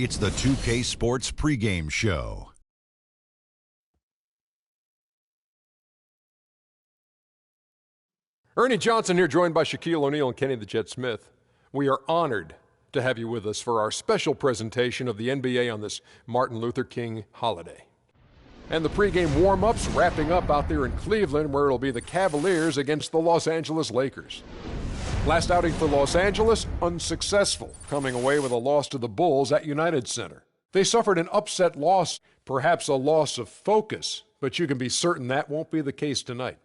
It's the 2K Sports pregame show. Ernie Johnson here, joined by Shaquille O'Neal and Kenny the Jet Smith. We are honored to have you with us for our special presentation of the NBA on this Martin Luther King holiday. And the pregame warm-ups wrapping up out there in Cleveland, where it'll be the Cavaliers against the Los Angeles Lakers. Last outing for Los Angeles, unsuccessful, coming away with a loss to the Bulls at United Center. They suffered an upset loss, perhaps a loss of focus, but you can be certain that won't be the case tonight.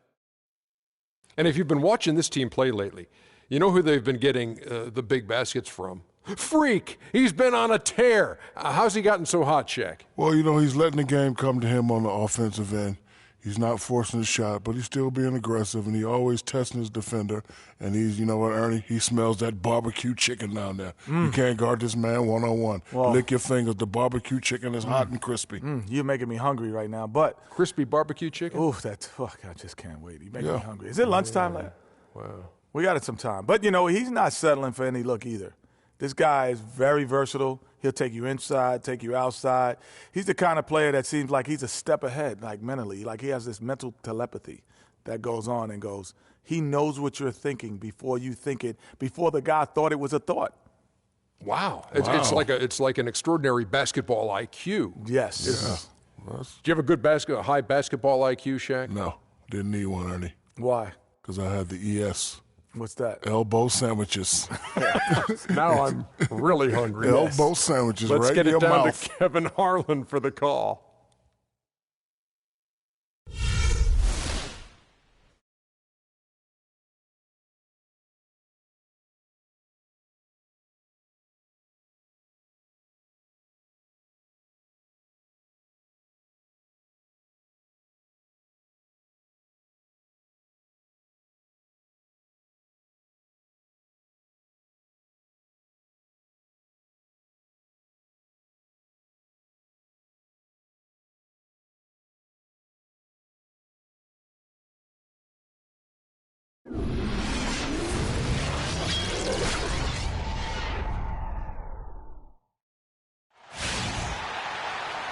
And if you've been watching this team play lately, you know who they've been getting the big baskets from? Freak! He's been on a tear. How's he gotten so hot, Shaq? Well, you know, he's letting the game come to him on the offensive end. He's not forcing the shot, but he's still being aggressive, and he's always testing his defender. And he's, you know what, Ernie? He smells that barbecue chicken down there. You can't guard this man one-on-one. Well, lick your fingers. The barbecue chicken is hot and crispy. You're making me hungry right now, but... Crispy barbecue chicken? Oh, I just can't wait. You make me hungry. Is it lunchtime? Wow. We got it some time. But, you know, he's not settling for any look either. This guy is very versatile. He'll take you inside, take you outside. He's the kind of player that seems like he's a step ahead, like mentally. Like he has this mental telepathy that goes on and goes. He knows what you're thinking before you think it, before the guy thought it was a thought. Wow. It's like an extraordinary basketball IQ. Yes. Do you have a good high basketball IQ, Shaq? No, didn't need one, Ernie. Why? Because I had the ES. What's that? Elbow sandwiches. Now I'm really hungry. Elbow sandwiches Let's right get in your it down mouth. to Kevin Harlan for the call.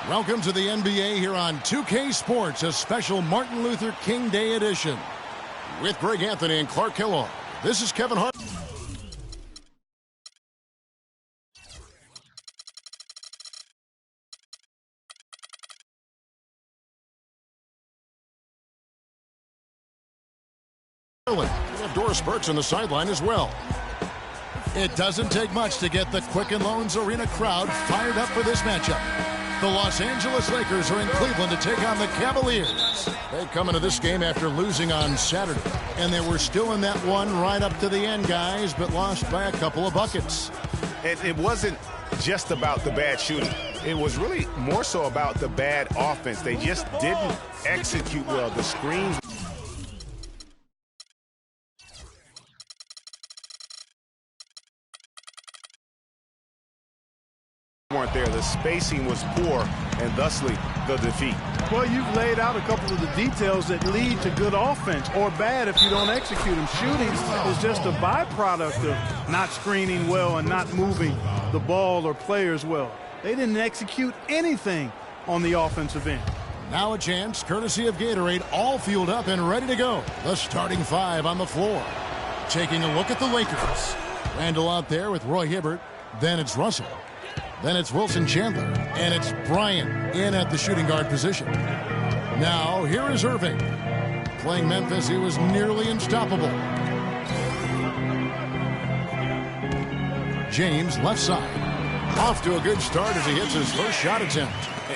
Welcome to the NBA here on 2K Sports, a special Martin Luther King Day edition. With Greg Anthony and Clark Kellogg, this is Kevin Hart. We have Doris Burks on the sideline as well. It doesn't take much to get the Quicken Loans Arena crowd fired up for this matchup. The Los Angeles Lakers are in Cleveland to take on the Cavaliers. They come into this game after losing on Saturday. And they were still in that one right up to the end, guys, but lost by a couple of buckets. It wasn't just about the bad shooting. It was really more so about the bad offense. They just didn't execute well. The screens weren't there. The spacing was poor, and thusly the defeat. Well, you've laid out a couple of the details that lead to good offense, or bad if you don't execute them. Shooting is just a byproduct of not screening well and not moving the ball or players well. They didn't execute anything on the offensive end. Now a chance, courtesy of Gatorade, all fueled up and ready to go. The starting five on the floor. Taking a look at the Lakers. Randall out there with Roy Hibbert. Then it's Russell. Then it's Wilson Chandler, and it's Bryant in at the shooting guard position. Now, here is Irving. Playing Memphis, he was nearly unstoppable. James, left side. Off to a good start as he hits his first shot attempt.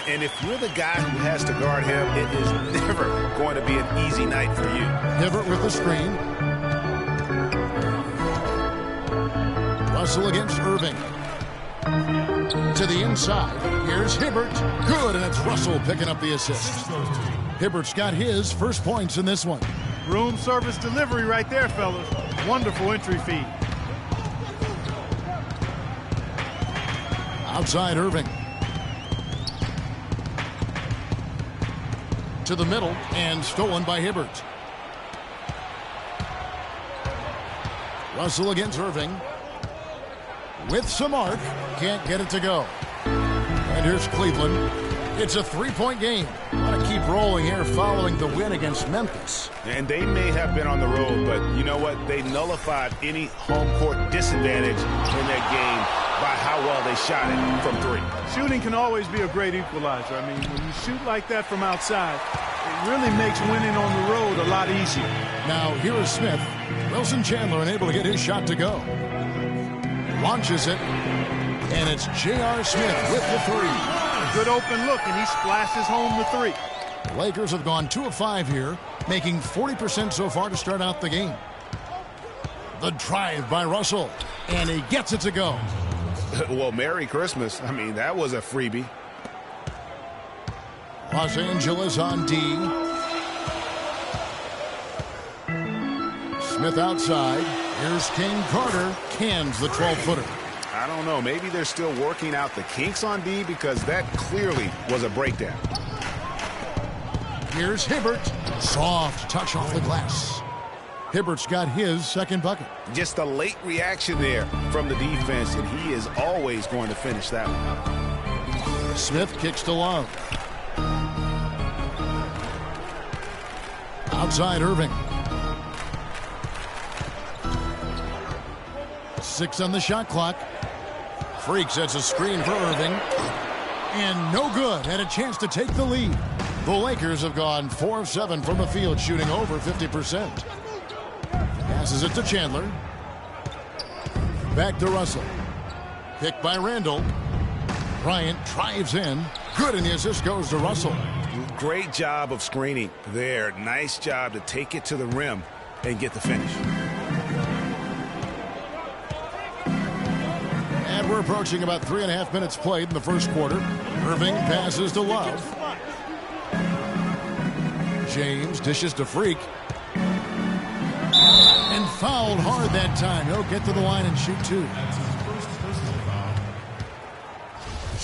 And if you're the guy who has to guard him, it is never going to be an easy night for you. Hibbert with the screen. Russell against Irving. To the inside, here's Hibbert. Good, and it's Russell picking up the assist. Hibbert's got his first points in this one. Room service delivery right there, fellas. Wonderful entry feed. Outside Irving. To the middle, and stolen by Hibbert. Russell against Irving. With some arc, can't get it to go. And here's Cleveland. It's a three-point game. Want to keep rolling here following the win against Memphis. And they may have been on the road, but you know what? They nullified any home court disadvantage in that game by how well they shot it from three. Shooting can always be a great equalizer. I mean, when you shoot like that from outside, it really makes winning on the road a lot easier. Now, here is Smith. Wilson Chandler unable to get his shot to go. Launches it, and it's J.R. Smith with the three. Good open look, and he splashes home the three. The Lakers have gone 2 of 5 here, making 40% so far to start out the game. The drive by Russell, and he gets it to go. Well, Merry Christmas. I mean, that was a freebie. Los Angeles on D. Smith outside. Here's King Carter. Cans the 12-footer. I don't know. Maybe they're still working out the kinks on D because that clearly was a breakdown. Here's Hibbert. Soft touch off the glass. Hibbert's got his second bucket. Just a late reaction there from the defense, and he is always going to finish that one. Smith kicks to Love. Outside Irving. 6 on the shot clock. Freak sets a screen for Irving. And no good. Had a chance to take the lead. The Lakers have gone 4 of 7 from the field, shooting over 50%. Passes it to Chandler. Back to Russell. Picked by Randall. Bryant drives in. Good, and the assist goes to Russell. Great job of screening there. Nice job to take it to the rim and get the finish. And we're approaching about 3.5 minutes played in the first quarter. Irving passes to Love. James dishes to Freak. And fouled hard that time. He'll get to the line and shoot 2.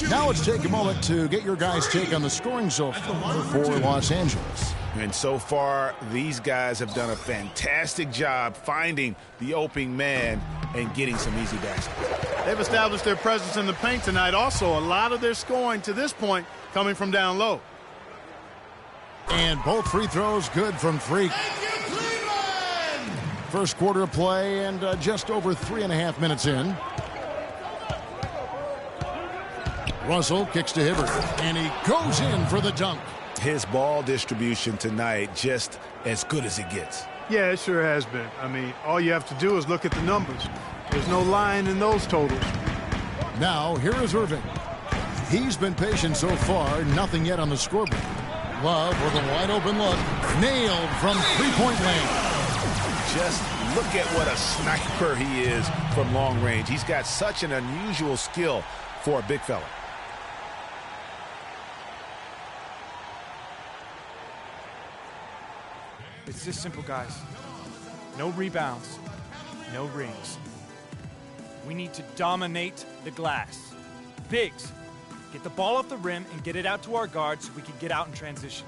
Now let's take a moment to get your guys' take on the scoring so far for Los Angeles. And so far, these guys have done a fantastic job finding the opening man and getting some easy baskets. They've established their presence in the paint tonight. Also, a lot of their scoring to this point coming from down low. And both free throws good from Freak. First quarter of play and just over 3.5 minutes in. Russell kicks to Hibbert, and he goes in for the dunk. His ball distribution tonight just as good as it gets. Yeah, it sure has been. I mean, all you have to do is look at the numbers. There's no lying in those totals. Now, here is Irving. He's been patient so far, nothing yet on the scoreboard. Love with a wide open look, nailed from three-point land. Just look at what a sniper he is from long range. He's got such an unusual skill for a big fella. It's this simple, guys. No rebounds, no rings. We need to dominate the glass. Bigs, get the ball off the rim and get it out to our guards so we can get out in transition.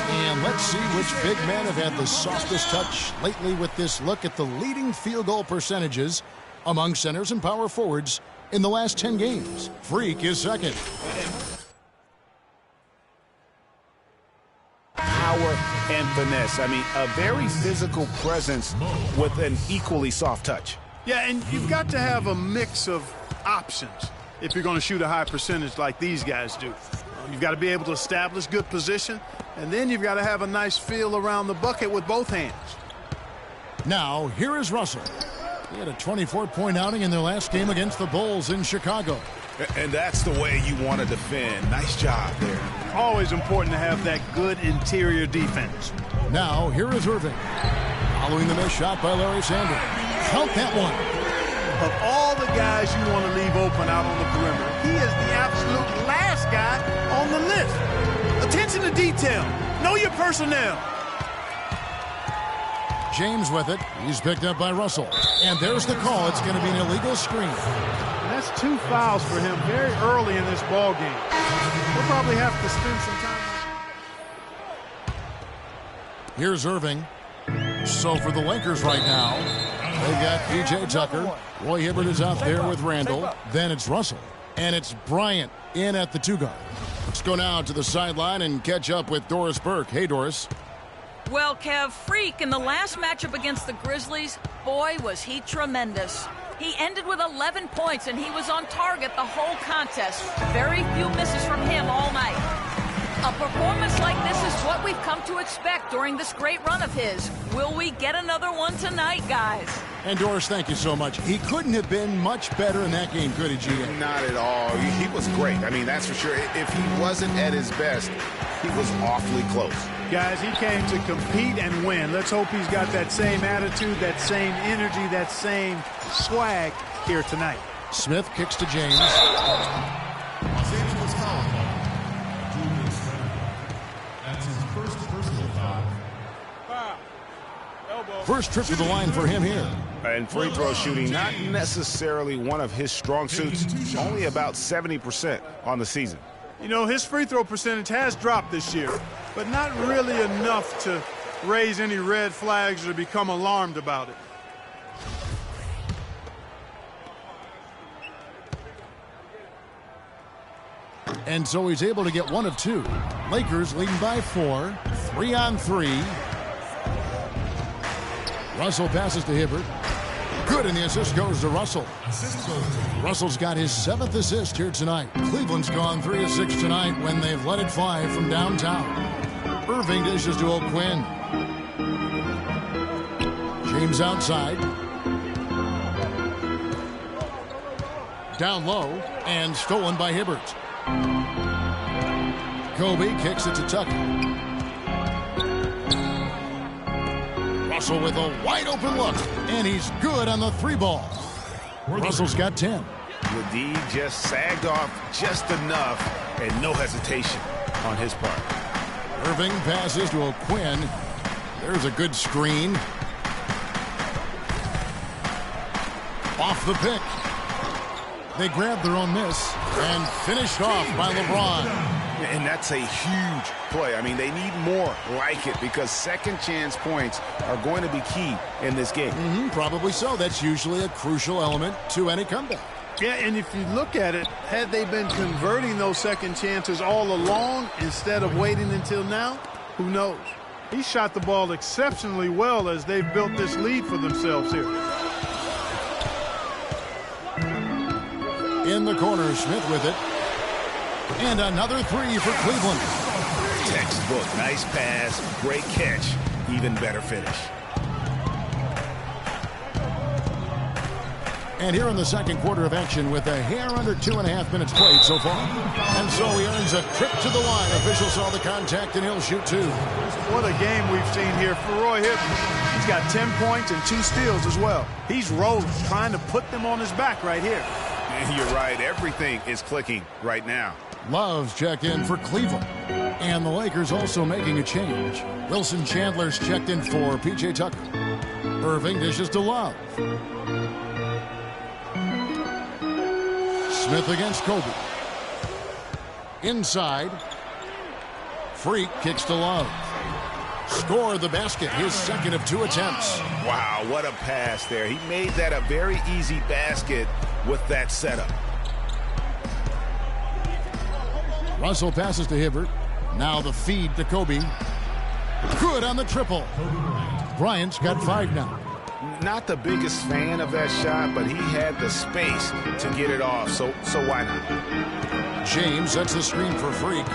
And let's see which big men have had the softest touch lately with this look at the leading field goal percentages among centers and power forwards in the last 10 games. Freak is second. Power and finesse. I mean, a very physical presence with an equally soft touch. Yeah, and you've got to have a mix of options if you're going to shoot a high percentage like these guys do. You've got to be able to establish good position, and then you've got to have a nice feel around the bucket with both hands. Now, here is Russell. He had a 24-point outing in their last game against the Bulls in Chicago. And that's the way you want to defend. Nice job there. Always important to have that good interior defense. Now, here is Irving. Following the missed shot by Larry Sanders. Count that one. Of all the guys you want to leave open out on the perimeter, he is the absolute last guy on the list. Attention to detail. Know your personnel. James with it. He's picked up by Russell. And there's the call. It's going to be an illegal screen. And that's 2 fouls for him very early in this ball game. We'll probably have to spend some time. Here's Irving. So for the Lakers right now, they've got P.J. Tucker. Roy Hibbert is out there with Randall. Then it's Russell. And it's Bryant in at the 2-guard. Let's go now to the sideline and catch up with Doris Burke. Hey, Doris. Well, Kev, Freak in the last matchup against the Grizzlies, boy, was he tremendous. He ended with 11 points, and he was on target the whole contest. Very few misses from him all night. A performance like this is what we've come to expect during this great run of his. Will we get another one tonight, guys? And Doris, thank you so much. He couldn't have been much better in that game, could he, GA? Not at all. He was great. I mean, that's for sure. If he wasn't at his best, he was awfully close. Guys, he came to compete and win. Let's hope he's got that same attitude, that same energy, that same swag here tonight. Smith kicks to James. Los Angeles foul. Julius Randle. That's his first personal foul. First trip to the line for him here. And free throw shooting, not necessarily one of his strong suits, only about 70% on the season. You know, his free throw percentage has dropped this year, but not really enough to raise any red flags or become alarmed about it. And so he's able to get one of two. Lakers leading by 4. 3-on-3. Russell passes to Hibbert. Good, and the assist goes to Russell. Russell's got his 7th assist here tonight. Cleveland's gone 3 of 6 tonight when they've let it fly from downtown. Irving dishes to O'Quinn. James outside. Down low and stolen by Hibbert. Kobe kicks it to Tucker. Russell with a wide open look, and he's good on the 3-ball. Russell's got 10. The D just sagged off just enough, and no hesitation on his part. Irving passes to O'Quinn. There's a good screen. Off the pick. They grabbed their own miss and finished off by LeBron. And that's a huge play. I mean, they need more like it because second chance points are going to be key in this game. Probably so. That's usually a crucial element to any comeback. Yeah, and if you look at it, had they been converting those second chances all along instead of waiting until now, who knows? He shot the ball exceptionally well as they've built this lead for themselves here. In the corner, Smith with it. And another 3 for Cleveland. Textbook. Nice pass. Great catch. Even better finish. And here in the second quarter of action with a hair under 2.5 minutes played so far. And so he earns a trip to the line. Officials saw the contact and he'll shoot 2. What a game we've seen here for Roy Hibbert. He's got 10 points and 2 steals as well. He's rolling, trying to put them on his back right here. And you're right. Everything is clicking right now. Love's checked in for Cleveland. And the Lakers also making a change. Wilson Chandler's checked in for P.J. Tucker. Irving dishes to Love. Smith against Kobe. Inside. Freak kicks to Love. Scored the basket, his second of 2 attempts. Wow, what a pass there. He made that a very easy basket with that setup. Russell passes to Hibbert. Now the feed to Kobe. Good on the triple. Bryant's got 5 now. Not the biggest fan of that shot, but he had the space to get it off, so why not? James sets the screen for Freak.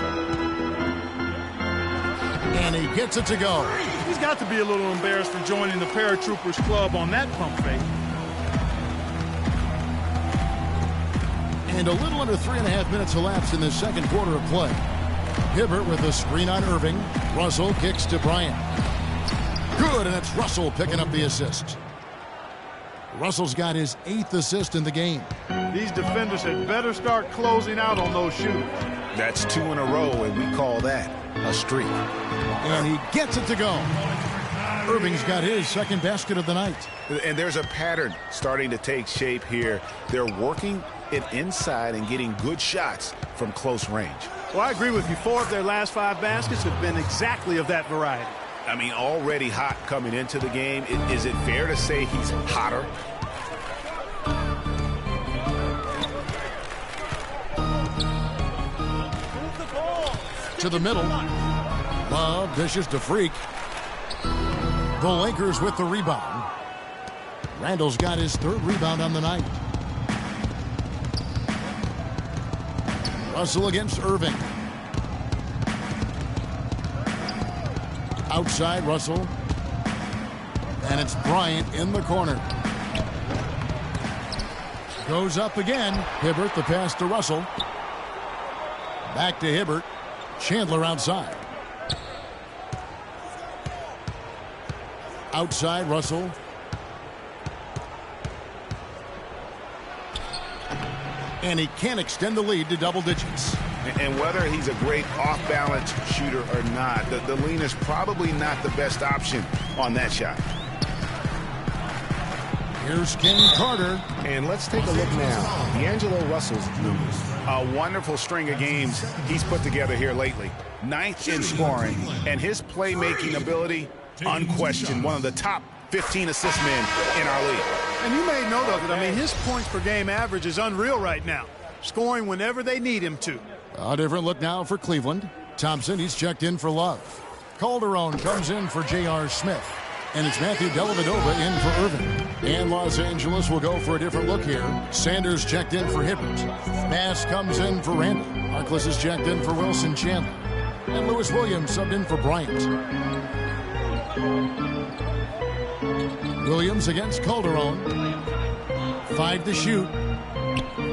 And he gets it to go. He's got to be a little embarrassed for joining the Paratroopers Club on that pump fake. And a little under 3.5 minutes elapsed in the second quarter of play. Hibbert with a screen on Irving. Russell kicks to Bryant. Good, and it's Russell picking up the assist. Russell's got his 8th assist in the game. These defenders had better start closing out on those shooters. That's 2 in a row, and we call that a streak. And he gets it to go. Irving's got his second basket of the night. And there's a pattern starting to take shape here. They're working it inside and getting good shots from close range. Well, I agree with you. 4 of their last 5 baskets have been exactly of that variety. I mean, already hot coming into the game. Is it fair to say he's hotter? To the middle. Love dishes to Freak. The Lakers with the rebound. Randall's got his 3rd rebound on the night. Russell against Irving. Outside Russell. And it's Bryant in the corner. Goes up again. Hibbert the pass to Russell. Back to Hibbert. Chandler outside. Outside Russell. And he can't extend the lead to double digits. And whether he's a great off-balance shooter or not, the lean is probably not the best option on that shot. Here's King Carter. And let's take a look now. D'Angelo Russell's numbers. A wonderful string of games he's put together here lately. 9th in scoring, and his playmaking ability, unquestioned, one of the top 15 assist men in our league. And you made note of it. I mean, his points per game average is unreal right now, scoring whenever they need him to. A different look now for Cleveland. Thompson, he's checked in for Love. Calderon comes in for J.R. Smith. And it's Matthew Dellavedova in for Irving. And Los Angeles will go for a different look here. Sanders checked in for Hibbert. Bass comes in for Randall. Harkless is checked in for Wilson Chandler. And Lewis Williams subbed in for Bryant. Williams against Calderon. 5 to shoot.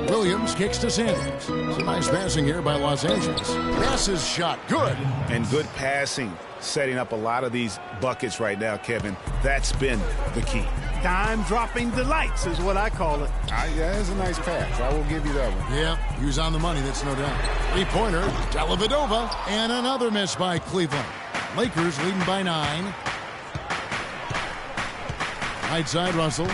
Williams kicks to Sanders. Some nice passing here by Los Angeles. Bass's shot, good. And good passing, setting up a lot of these buckets right now, Kevin. That's been the key. Dime-dropping delights is what I call it. Yeah, it's a nice pass. I will give you that one. Yeah, he was on the money, that's no doubt. 3-pointer, Dellavedova, and another miss by Cleveland. Lakers leading by 9. Right side, Russell.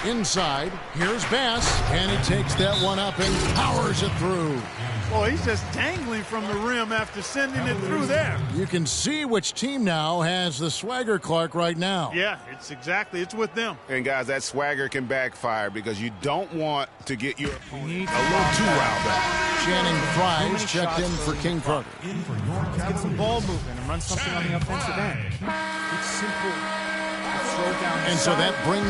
Inside, here's Bass, and he takes that one up and powers it through. Boy, he's just dangling from the rim after sending it through there. You can see which team now has the swagger Clark right now. Yeah, it's with them. And guys, that swagger can backfire because you don't want to get your opponent a little too riled up. Channing Fries checked in for King Carter. Let's get some ball movement and run something on the offensive end. It's simple. Throw down and so that brings...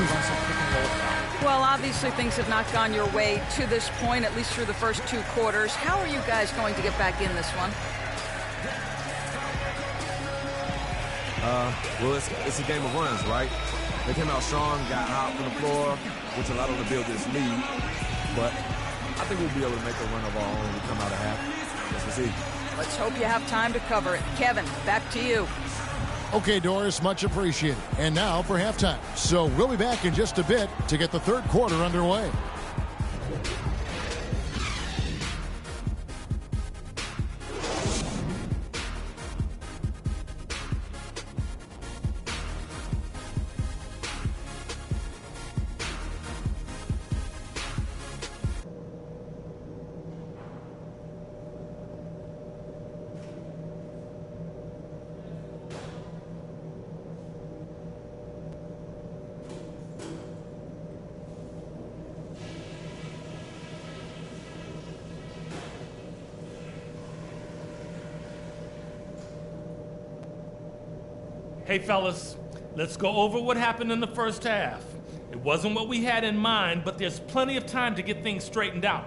Well, obviously things have not gone your way to this point, at least through the first 2 quarters. How are you guys going to get back in this one? Well, it's a game of runs, right? They came out strong, got hot from the floor, which allowed them to build this lead. But I think we'll be able to make a run of our own when we come out of half. Let's see. Let's hope you have time to cover it. Kevin, back to you. Okay, Doris, much appreciated. And now for halftime. So we'll be back in just a bit to get the 3rd quarter underway. Hey, fellas, let's go over what happened in the first half. It wasn't what we had in mind, but there's plenty of time to get things straightened out.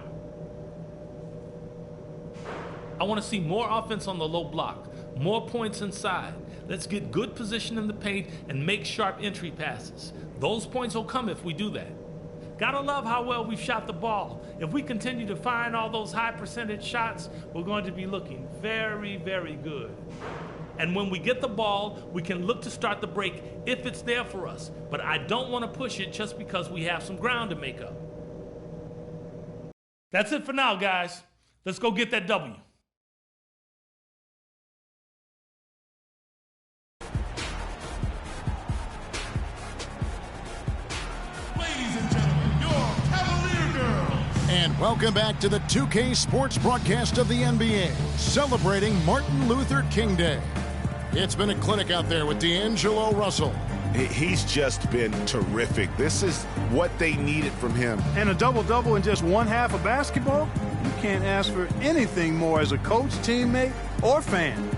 I want to see more offense on the low block, more points inside. Let's get good position in the paint and make sharp entry passes. Those points will come if we do that. Gotta love how well we've shot the ball. If we continue to find all those high percentage shots, we're going to be looking very, very good. And when we get the ball, we can look to start the break if it's there for us. But I don't want to push it just because we have some ground to make up. That's it for now, guys. Let's go get that W. Ladies and gentlemen, your Cavalier girls. And welcome back to the 2K Sports broadcast of the NBA, celebrating Martin Luther King Day. It's been a clinic out there with D'Angelo Russell. He's just been terrific. This is what they needed from him. And a double-double in just one half of basketball? You can't ask for anything more as a coach, teammate, or fan.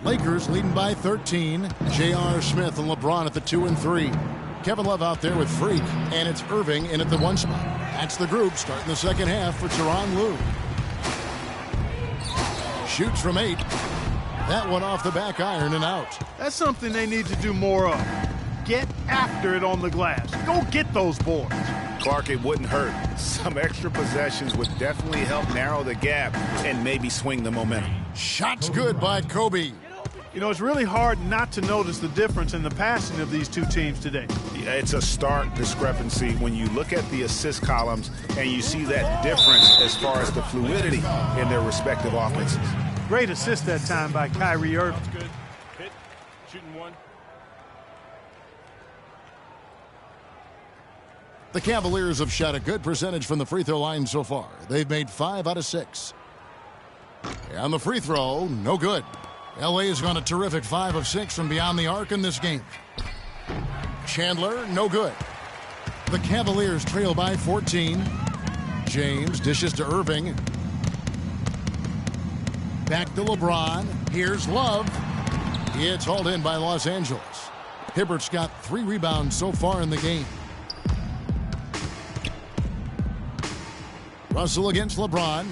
Lakers leading by 13. J.R. Smith and LeBron at the 2 and 3. Kevin Love out there with Freak, and it's Irving in at the 1 spot. That's the group starting the second half for Tyronn Lue. Shoots from 8. That one off the back iron and out. That's something they need to do more of. Get after it on the glass. Go get those boards. Clark, it wouldn't hurt. Some extra possessions would definitely help narrow the gap and maybe swing the momentum. Shots good by Kobe. You know, it's really hard not to notice the difference in the passing of these two teams today. Yeah, it's a stark discrepancy when you look at the assist columns and you see that difference as far as the fluidity in their respective offenses. Great assist that time by Kyrie Irving. That's good. Hit. Shooting 1. The Cavaliers have shot a good percentage from the free throw line so far. They've made 5 out of 6. And the free throw, no good. LA has gone a terrific 5 of 6 from beyond the arc in this game. Chandler, no good. The Cavaliers trail by 14. James dishes to Irving. Back to LeBron. Here's Love. It's hauled in by Los Angeles. Hibbert's got 3 rebounds so far in the game. Russell against LeBron.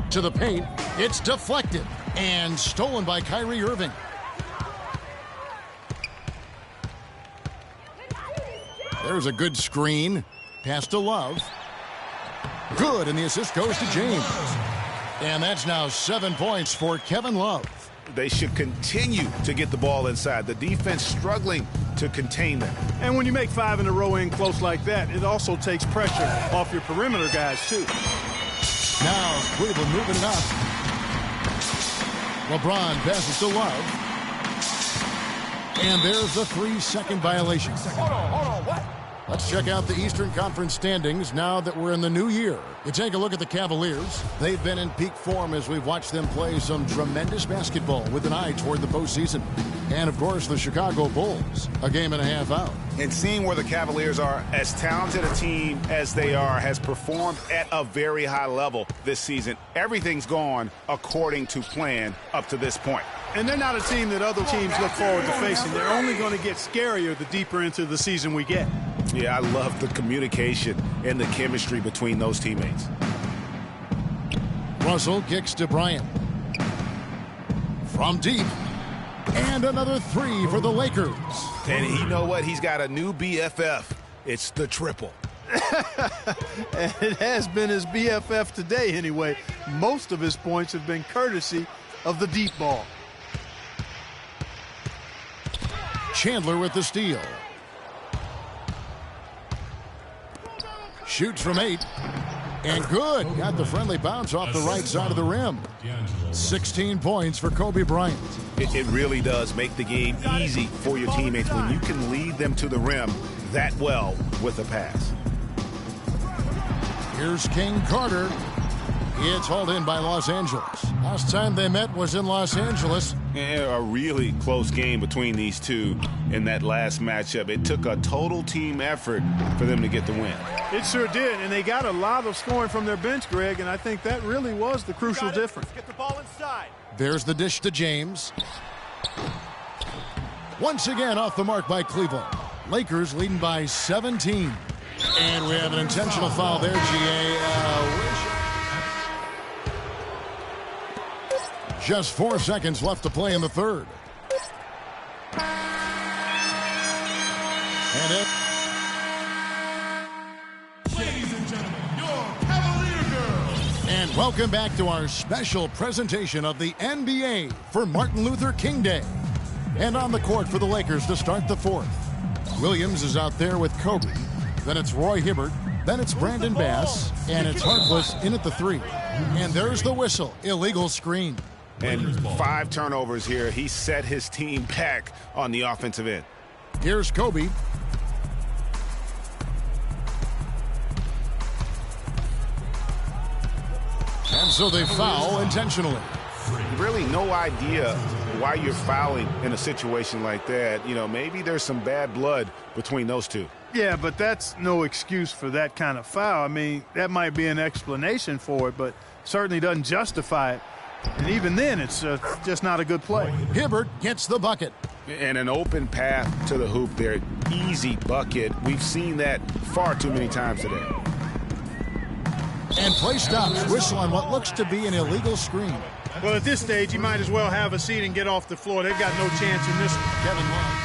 To the paint. It's deflected and stolen by Kyrie Irving. There's a good screen. Pass to Love. Good, and the assist goes to James. And that's now 7 points for Kevin Love. They should continue to get the ball inside. The defense struggling to contain them. And when you make 5 in a row in close like that, it also takes pressure off your perimeter guys, too. Now Cleveland moving it up. LeBron passes to Love. And there's the 3-second violation. Hold on, what? Let's check out the Eastern Conference standings now that we're in the new year. You take a look at the Cavaliers. They've been in peak form as we've watched them play some tremendous basketball with an eye toward the postseason. And, of course, the Chicago Bulls, a game and a half out. And seeing where the Cavaliers are, as talented a team as they are, has performed at a very high level this season. Everything's gone according to plan up to this point. And they're not a team that other teams look forward to facing. They're only going to get scarier the deeper into the season we get. Yeah, I love the communication and the chemistry between those teammates. Russell kicks to Bryant. From deep. And another 3 for the Lakers. And you know what? He's got a new BFF. It's the triple. And it has been his BFF today anyway. Most of his points have been courtesy of the deep ball. Chandler with the steal. Shoots from 8. And good. Got the friendly bounce off the right side of the rim. 16 points for Kobe Bryant. It really does make the game easy for your teammates when you can lead them to the rim that well with a pass. Here's King Carter. It's hauled in by Los Angeles. Last time they met was in Los Angeles. A really close game between these two in that last matchup. It took a total team effort for them to get the win. It sure did, and they got a lot of scoring from their bench, Greg, and I think that really was the crucial difference. Get the ball inside. There's the dish to James. Once again off the mark by Cleveland. Lakers leading by 17. And we have an intentional foul there, GA. Just 4 seconds left to play in the third. And it. Ladies and gentlemen, your Cavalier girls. And welcome back to our special presentation of the NBA for Martin Luther King Day. And on the court for the Lakers to start the fourth. Williams is out there with Kobe. Then it's Roy Hibbert. Then it's Brandon Bass. And it's Harkless in at the three. And there's the whistle. Illegal screen. And 5 turnovers here. He set his team back on the offensive end. Here's Kobe. And so they foul intentionally. Really no idea why you're fouling in a situation like that. You know, maybe there's some bad blood between those two. Yeah, but that's no excuse for that kind of foul. I mean, that might be an explanation for it, but certainly doesn't justify it. And even then, it's just not a good play. Hibbert gets the bucket. And an open path to the hoop there. Easy bucket. We've seen that far too many times today. And play stops. Whistle on what looks to be an illegal screen. Well, at this stage, you might as well have a seat and get off the floor. They've got no chance in this one. Kevin Love.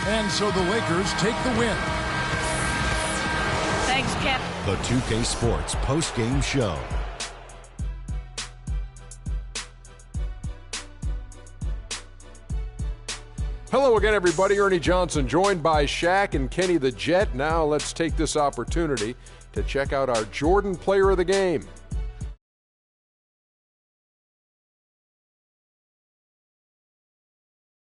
And so the Lakers take the win. Thanks, Cap. The 2K Sports post-game show. Hello again, everybody. Ernie Johnson, joined by Shaq and Kenny the Jet. Now let's take this opportunity to check out our Jordan Player of the Game.